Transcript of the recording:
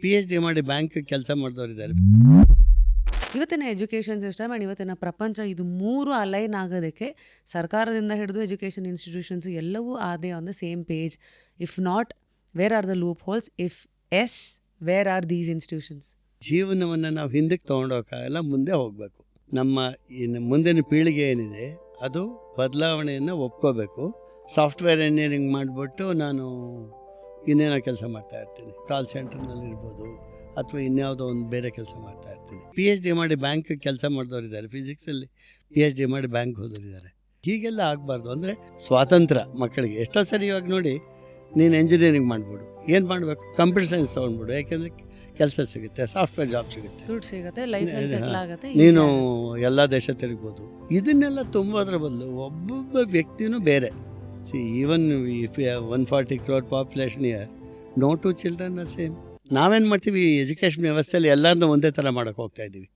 PhD ಮಾಡಿ bank ಕೆಲಸ ಮಾಡಿದವರಿದ್ದಾರೆ. ಇವತ್ತಿನ ಎಜುಕೇಷನ್ ಸಿಸ್ಟಮ್ ಆ್ಯಂಡ್ ಇವತ್ತಿನ ಪ್ರಪಂಚ ಇದು ಮೂರು ಅಲೈನ್ ಆಗೋದಕ್ಕೆ ಸರ್ಕಾರದಿಂದ ಹಿಡಿದು ಎಜುಕೇಷನ್ ಇನ್ಸ್ಟಿಟ್ಯೂಷನ್ಸ್ ಎಲ್ಲವೂ ಆದೇ on the same page. If not, where are the loopholes? If yes, where are these institutions? ಜೀವನವನ್ನು ನಾವು ಹಿಂದಕ್ಕೆ ತೊಗೊಂಡೋಗಕ್ಕಾಗಲ್ಲ, ಮುಂದೆ ಹೋಗಬೇಕು. ನಮ್ಮ ಮುಂದಿನ ಪೀಳಿಗೆ ಏನಿದೆ ಅದು ಬದಲಾವಣೆಯನ್ನು ಒಪ್ಕೋಬೇಕು. ಸಾಫ್ಟ್ವೇರ್ ಇಂಜಿನಿಯರಿಂಗ್ ಮಾಡಿಬಿಟ್ಟು ನಾನು ಇನ್ನೇನೋ ಕೆಲಸ ಮಾಡ್ತಾ ಇರ್ತೀನಿ, ಕಾಲ್ ಸೆಂಟರ್ನಲ್ಲಿ ಇರ್ಬೋದು ಅಥವಾ ಇನ್ಯಾವುದೋ ಒಂದು ಬೇರೆ ಕೆಲಸ ಮಾಡ್ತಾ ಇರ್ತೀನಿ. PhD ಮಾಡಿ ಬ್ಯಾಂಕ್ ಕೆಲಸ ಮಾಡಿದವರಿದ್ದಾರೆ, ಫಿಸಿಕ್ಸಲ್ಲಿ PhD ಮಾಡಿ ಬ್ಯಾಂಕ್ ಹೋದವರಿದ್ದಾರೆ. ಹೀಗೆಲ್ಲ ಆಗಬಾರ್ದು. ಅಂದರೆ ಸ್ವಾತಂತ್ರ್ಯ ಮಕ್ಕಳಿಗೆ. ಎಷ್ಟೋ ಸರಿ ಇವಾಗ ನೋಡಿ, ನೀನು ಎಂಜಿನಿಯರಿಂಗ್ ಮಾಡ್ಬೋದು, ಏನು ಮಾಡಬೇಕು, ಕಂಪ್ಯೂಟರ್ ಸೈನ್ಸ್ ತೊಗೊಂಡ್ಬಿಡು, ಯಾಕೆಂದರೆ ಕೆಲಸ ಸಿಗುತ್ತೆ, ಸಾಫ್ಟ್ವೇರ್ ಜಾಬ್ ಸಿಗುತ್ತೆ, ದುಡ್ಡು ಸಿಗುತ್ತೆ, ಲೈಫಲ್ಲಿ ಸೆಟ್ಲ್ ಆಗುತ್ತೆ, ನೀನು ಎಲ್ಲ ದೇಶ ತಿರುಗ್ಬೋದು. ಇದನ್ನೆಲ್ಲ ತುಂಬೋದ್ರ ಬದಲು ಒಬ್ಬೊಬ್ಬ ವ್ಯಕ್ತಿನೂ ಬೇರೆ. Even if 140 crore population year, no two children are same. ನಾವೇನು ಮಾಡ್ತೀವಿ, ಎಜುಕೇಷನ್ ವ್ಯವಸ್ಥೆಯಲ್ಲಿ ಎಲ್ಲರನ್ನೂ ಒಂದೇ ಥರ ಮಾಡೋಕ್ಕೆ ಹೋಗ್ತಾ ಇದ್ದೀವಿ.